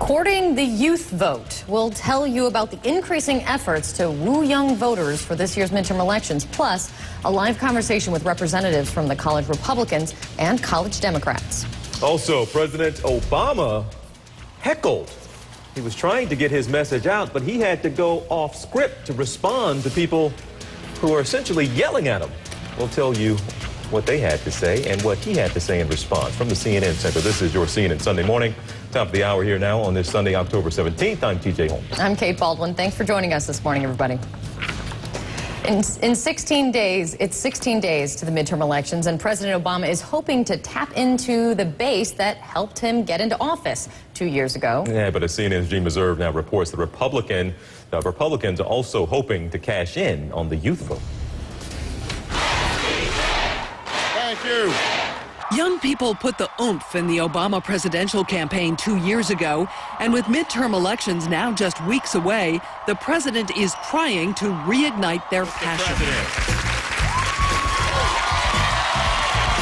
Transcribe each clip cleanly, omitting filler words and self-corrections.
Courting the youth vote. We'll tell you about the increasing efforts to woo young voters for this year's midterm elections, plus a live conversation with representatives from the college Republicans and college Democrats. Also, President Obama heckled. He was trying to get his message out, but he had to go off script to respond to people who are essentially yelling at him. We'll tell you what they had to say and what he had to say in response. From the CNN Center, this is your CNN Sunday Morning. Top of the hour here now on this Sunday, October 17th. I'm TJ Holmes. I'm Kate Baldwin. Thanks for joining us this morning, everybody. In 16 days, it's 16 days to the midterm elections, and President Obama is hoping to tap into the base that helped him get into office 2 years ago. Yeah, but as CNN's Jean Meserve now reports, the Republicans are also hoping to cash in on the youth vote. Thank you. Young people put the oomph in the Obama presidential campaign 2 years ago, and with midterm elections now just weeks away, the president is trying to reignite their passion.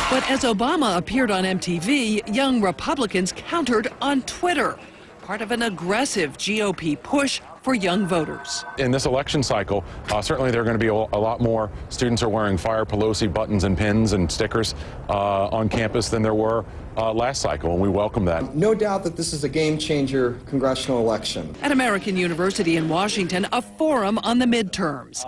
But as Obama appeared on MTV, young Republicans countered on Twitter, part of an aggressive GOP push for young voters. In this election cycle, certainly there are going to be a lot more students are wearing Fire Pelosi buttons and pins and stickers on campus than there were last cycle, and we welcome that. No doubt that this is a game-changer congressional election. At American University in Washington, a forum on the midterms.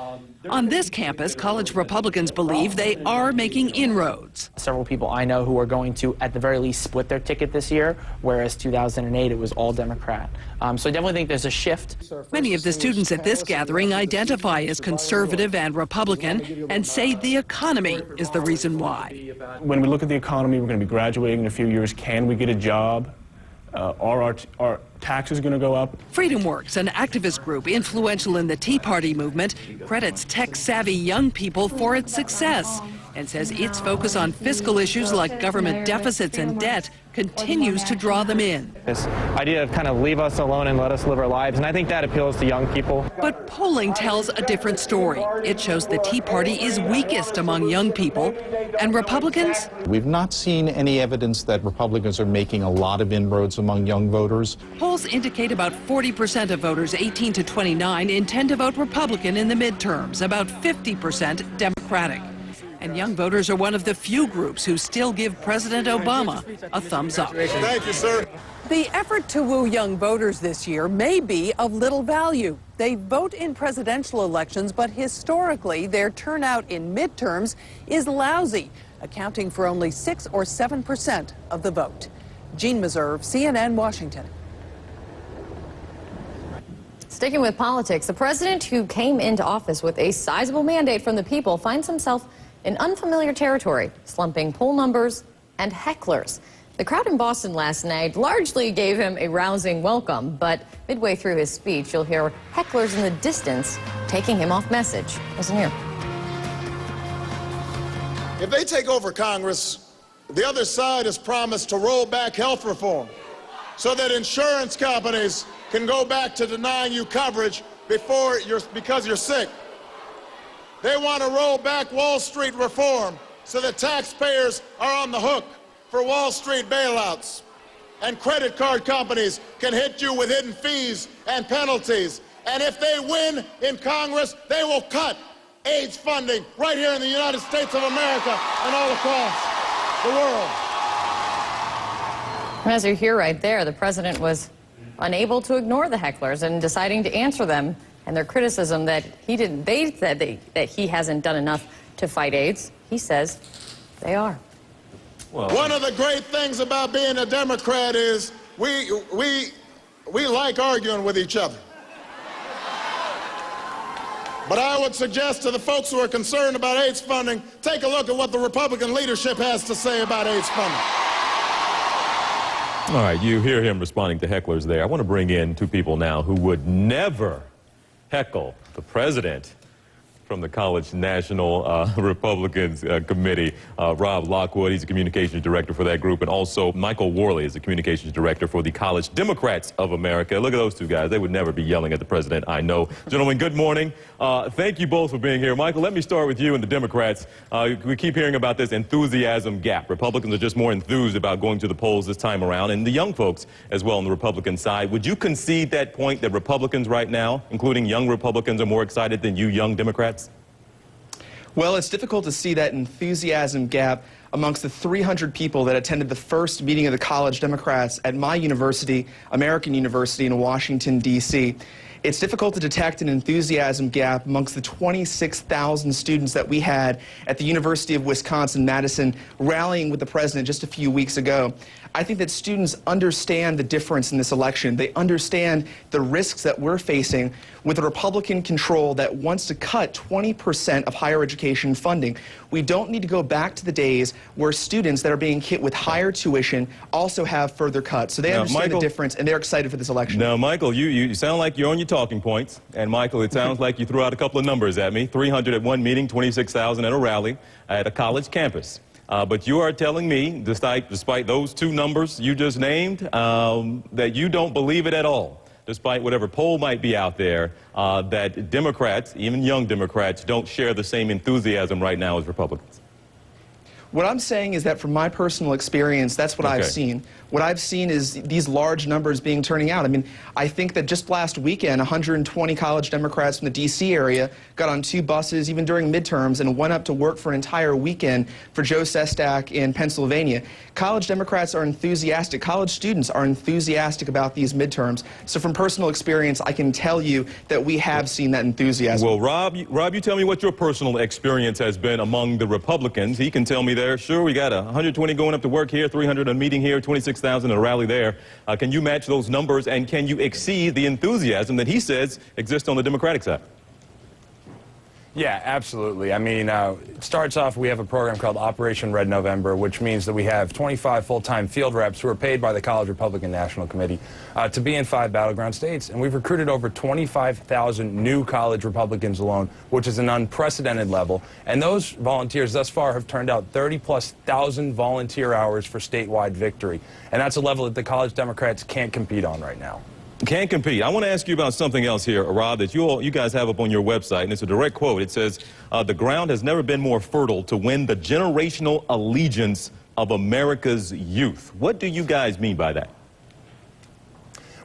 On this campus, college Republicans believe they are making inroads. Several people I know who are going to, at the very least, split their ticket this year, whereas 2008 it was all Democrat. So I definitely think there's a shift. Many of the students at this gathering identify as conservative and Republican and say the economy is the reason why. When we look at the economy, we're going to be graduating in a few years. Can we get a job? Are our taxes going to go up? FreedomWorks, an activist group influential in the Tea Party movement, credits tech-savvy young people for its success and says its focus on fiscal issues like government deficits and debt continues to draw them in. This idea of kind of leave us alone and let us live our lives, and I think that appeals to young people. But polling tells a different story. It shows the Tea Party is weakest among young people, and Republicans? We've not seen any evidence that Republicans are making a lot of inroads among young voters. Polls indicate about 40% of voters 18 to 29 intend to vote Republican in the midterms, about 50% Democratic. And young voters are one of the few groups who still give President Obama a thumbs up. Thank you, sir. The effort to woo young voters this year may be of little value. They vote in presidential elections, but historically their turnout in midterms is lousy, accounting for only 6 or 7% of the vote. Jean Meserve, CNN, Washington. Sticking with politics, the president who came into office with a sizable mandate from the people finds himself in unfamiliar territory, slumping poll numbers and hecklers. The crowd in Boston last night largely gave him a rousing welcome, but midway through his speech, you'll hear hecklers in the distance taking him off message. Listen here. If they take over Congress, the other side has promised to roll back health reform so that insurance companies can go back to denying you coverage because you're sick. They want to roll back Wall Street reform so that taxpayers are on the hook for Wall Street bailouts. And credit card companies can hit you with hidden fees and penalties. And if they win in Congress, they will cut AIDS funding right here in the United States of America and all across the world. As you hear right there, the president was unable to ignore the hecklers and deciding to answer them and their criticism that they said that he hasn't done enough to fight AIDS. He says they are. Well, one of the great things about being a Democrat is we like arguing with each other. But I would suggest to the folks who are concerned about AIDS funding, take a look at what the Republican leadership has to say about AIDS funding. All right, you hear him responding to hecklers there. I want to bring in two people now who would never heckle the president. from the College National Republicans Committee. Rob Lockwood, he's the communications director for that group, and also Michael Worley is the communications director for the College Democrats of America. Look at those two guys. They would never be yelling at the president, I know. Gentlemen, good morning. Thank you both for being here. Michael, let me start with you and the Democrats. We keep hearing about this enthusiasm gap. Republicans are just more enthused about going to the polls this time around, and the young folks as well on the Republican side. Would you concede that point that Republicans right now, including young Republicans, are more excited than you young Democrats? Well, it's difficult to see that enthusiasm gap amongst the 300 people that attended the first meeting of the College Democrats at my university, American University in Washington, D.C. It's difficult to detect an enthusiasm gap amongst the 26,000 students that we had at the University of Wisconsin-Madison rallying with the president just a few weeks ago. I think that students understand the difference in this election. They understand the risks that we're facing with a Republican control that wants to cut 20% of higher education funding. We don't need to go back to the days where students that are being hit with higher tuition also have further cuts. So they understand the difference, and they're excited for this election. Now, Michael, you sound like you're on your talking points. And, Michael, it sounds like you threw out a couple of numbers at me. 300 at one meeting, 26,000 at a rally at a college campus. But you are telling me, despite those two numbers you just named, that you don't believe it at all, despite whatever poll might be out there, that Democrats, even young Democrats, don't share the same enthusiasm right now as Republicans. What I'm saying is that from my personal experience, that's what I've seen. What I've seen is these large numbers turning out. I mean, I think that just last weekend, 120 college Democrats from the D.C. area got on 2 buses, even during midterms, and went up to work for an entire weekend for Joe Sestak in Pennsylvania. College Democrats are enthusiastic. College students are enthusiastic about these midterms. So from personal experience, I can tell you that we have seen that enthusiasm. Well, Rob, you tell me what your personal experience has been among the Republicans. He can tell me there. Sure, we got 120 going up to work here, 300 a meeting here, 26,000 at a rally there. Can you match those numbers, and can you exceed the enthusiasm that he says exists on the Democratic side? Yeah, absolutely. I mean, it starts off, we have a program called Operation Red November, which means that we have 25 full-time field reps who are paid by the College Republican National Committee to be in 5 battleground states. And we've recruited over 25,000 new college Republicans alone, which is an unprecedented level. And those volunteers thus far have turned out 30,000+ volunteer hours for statewide victory. And that's a level that the College Democrats can't compete on right now. Can't compete. I want to ask you about something else here, Rob, that you guys have up on your website, and it's a direct quote. It says, the ground has never been more fertile to win the generational allegiance of America's youth. What do you guys mean by that?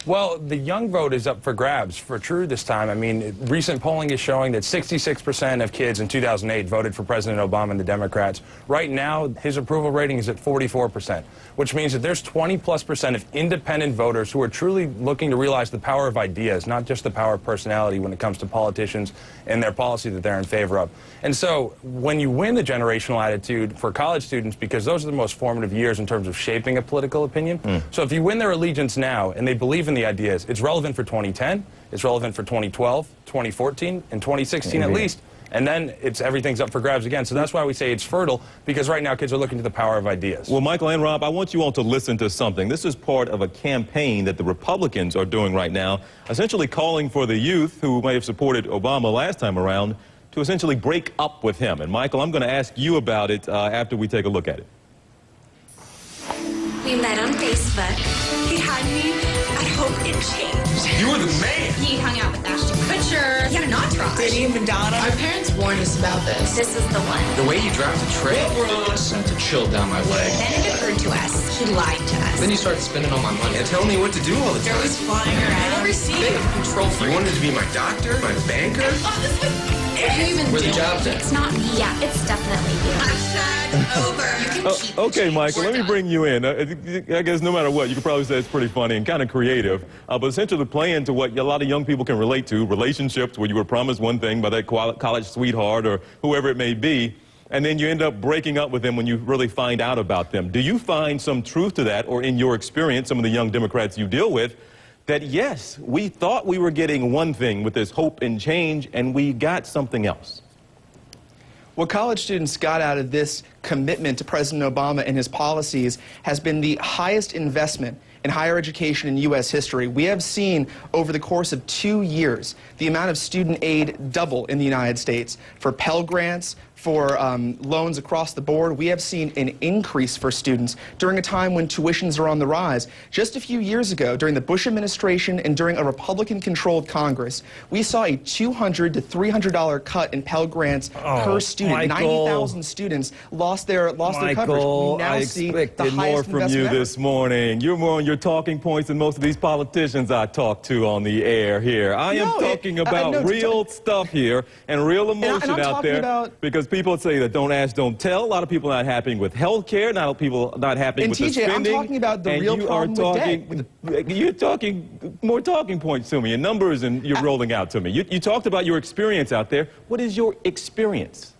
Well, the young vote is up for grabs for true this time. I mean, recent polling is showing that 66% of kids in 2008 voted for President Obama and the Democrats. Right now, his approval rating is at 44%, which means that there's 20+% of independent voters who are truly looking to realize the power of ideas, not just the power of personality when it comes to politicians and their policy that they're in favor of. And so when you win the generational attitude for college students, because those are the most formative years in terms of shaping a political opinion, so if you win their allegiance now and they believe in the ideas, it's relevant for 2010, it's relevant for 2012, 2014, and 2016 at least, and then everything's up for grabs again. So that's why we say it's fertile, because right now kids are looking to the power of ideas. Well, Michael and Rob, I want you all to listen to something. This is part of a campaign that the Republicans are doing right now, essentially calling for the youth who may have supported Obama last time around to essentially break up with him. And Michael, I'm going to ask you about it after we take a look at it. We met on Facebook. He had me. I hope it changed. You were the man. He hung out with Ashton Kutcher. He had an entourage. Diddy and Madonna. Our parents warned us about this. This is the one. The way you dropped the tray sent a chill down my leg. Then it occurred to us. He lied to us. Then you started spending all my money and telling me what to do all the time. There was flying around. I never see Big control freak. You wanted to be my doctor, my banker. Oh, this was Where the job's at? It's not me. Yeah, it's definitely you. Hashtag over. You can keep okay, Michael, let me bring you in. I guess no matter what, you could probably say it's pretty funny and kind of creative, but essentially playing to what a lot of young people can relate to, relationships where you were promised one thing by that college sweetheart or whoever it may be, and then you end up breaking up with them when you really find out about them. Do you find some truth to that, or in your experience, some of the young Democrats you deal with, that yes, we thought we were getting one thing with this hope and change, and we got something else? What college students got out of this commitment to President Obama and his policies has been the highest investment in higher education in U.S. history. We have seen over the course of 2 years the amount of student aid double in the United States for Pell Grants, for loans across the board. We have seen an increase for students during a time when tuitions are on the rise. Just a few years ago, during the Bush administration and during a Republican-controlled Congress, we saw a $200 to $300 cut in Pell Grants per student. 90,000 students lost their coverage. We now see the highest more from you this morning. You're more on your talking points than most of these politicians I talk to on the air here. I am talking about real stuff here and real emotion out there, because people say that don't ask, don't tell. A lot of people not happy with health care. A lot of people not happy with the spending. I'm talking about the real problem with debt. You're talking more talking points to me and numbers, and you're rolling out to me. You talked about your experience out there. What is your experience?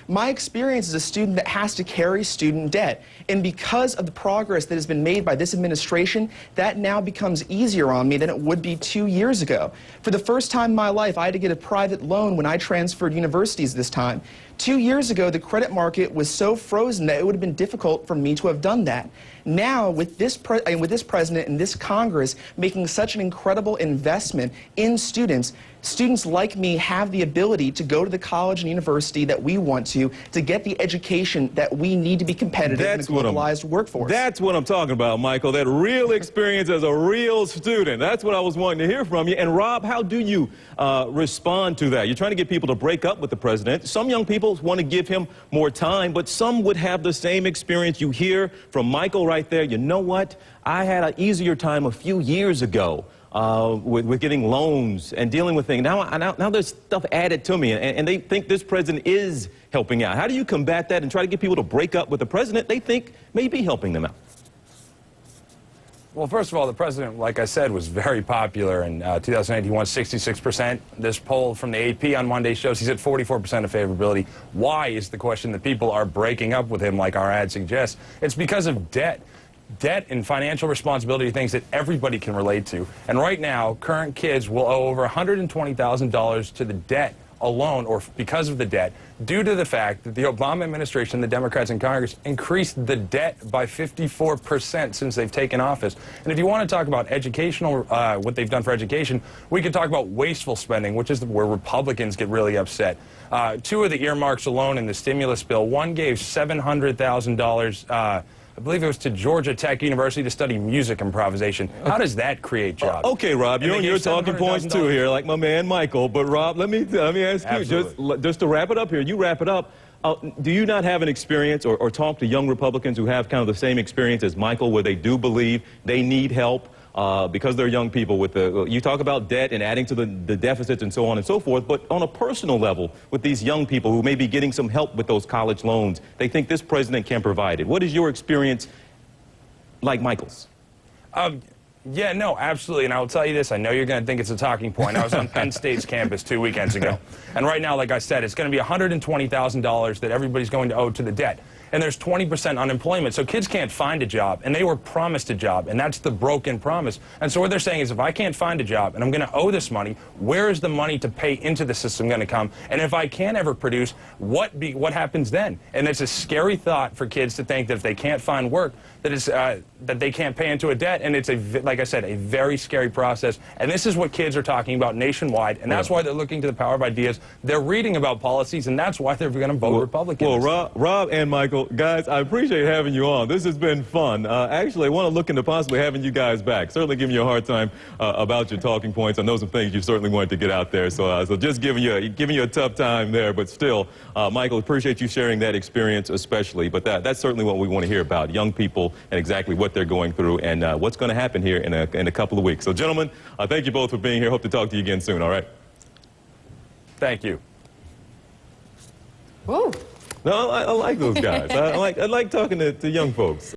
My experience is a student that has to carry student debt. And because of the progress that has been made by this administration, that now becomes easier on me than it would be 2 years ago. For the first time in my life, I had to get a private loan when I transferred universities this time. 2 years ago, the credit market was so frozen that it would have been difficult for me to have done that. Now, with this president and this Congress making such an incredible investment in students, students like me have the ability to go to the college and university that we want to get the education that we need to be competitive in a globalized workforce. That's what I'm talking about, Michael, that real experience as a real student. That's what I was wanting to hear from you. And Rob, how do you respond to that? You're trying to get people to break up with the president. Some young people want to give him more time, but some would have the same experience. You hear from Michael right there. You know what? I had an easier time a few years ago with getting loans and dealing with things. Now there's stuff added to me, and they think this president is helping out. How do you combat that and try to get people to break up with the president they think may be helping them out? Well, first of all, the president, like I said, was very popular. In 2008, he won 66%. This poll from the AP on Monday shows he's at 44% of favorability. Why is the question that people are breaking up with him, like our ad suggests? It's because of debt. Debt and financial responsibility are things that everybody can relate to. And right now, current kids will owe over $120,000 to the debt alone, or because of the debt, due to the fact that the Obama administration, the Democrats in Congress, increased the debt by 54% since they've taken office. And if you want to talk about educational, what they've done for education, we could talk about wasteful spending, which is where Republicans get really upset. Two of the earmarks alone in the stimulus bill, one gave $700,000, I believe it was to Georgia Tech University, to study music improvisation. How does that create jobs? Okay, Rob, you're on your talking points too here, like my man Michael. But Rob, let me ask you, just to wrap it up here, you wrap it up. Do you not have an experience or talk to young Republicans who have kind of the same experience as Michael, where they do believe they need help because they're young people? With you talk about debt and adding to the deficits and so on and so forth, but on a personal level, with these young people who may be getting some help with those college loans, they think this president can provide it. What is your experience like Michael's? Yeah, no, absolutely. And I'll tell you this, I know you're going to think it's a talking point. I was on Penn State's campus 2 weekends ago. And right now, like I said, it's going to be $120,000 that everybody's going to owe to the debt. And there's 20% unemployment. So kids can't find a job, and they were promised a job, and that's the broken promise. And so what they're saying is, if I can't find a job and I'm going to owe this money, where is the money to pay into the system going to come? And if I can't ever produce, what happens then? And it's a scary thought for kids to think that if they can't find work, that they can't pay into a debt. And it's, like I said, a very scary process. And this is what kids are talking about nationwide, and that's why they're looking to the power of ideas. They're reading about policies, and that's why they're going to vote Republican. Well, Rob and Michael, guys, I appreciate having you on. This has been fun. Actually, I want to look into possibly having you guys back. Certainly giving you a hard time about your talking points. I know some things you certainly wanted to get out there, so just giving you a tough time there. But still, Michael, appreciate you sharing that experience especially. But that's certainly what we want to hear about, young people and exactly what they're going through and what's going to happen here in a couple of weeks. So, gentlemen, thank you both for being here. Hope to talk to you again soon, all right? Thank you. Woo. No, I like those guys. I like talking to young folks.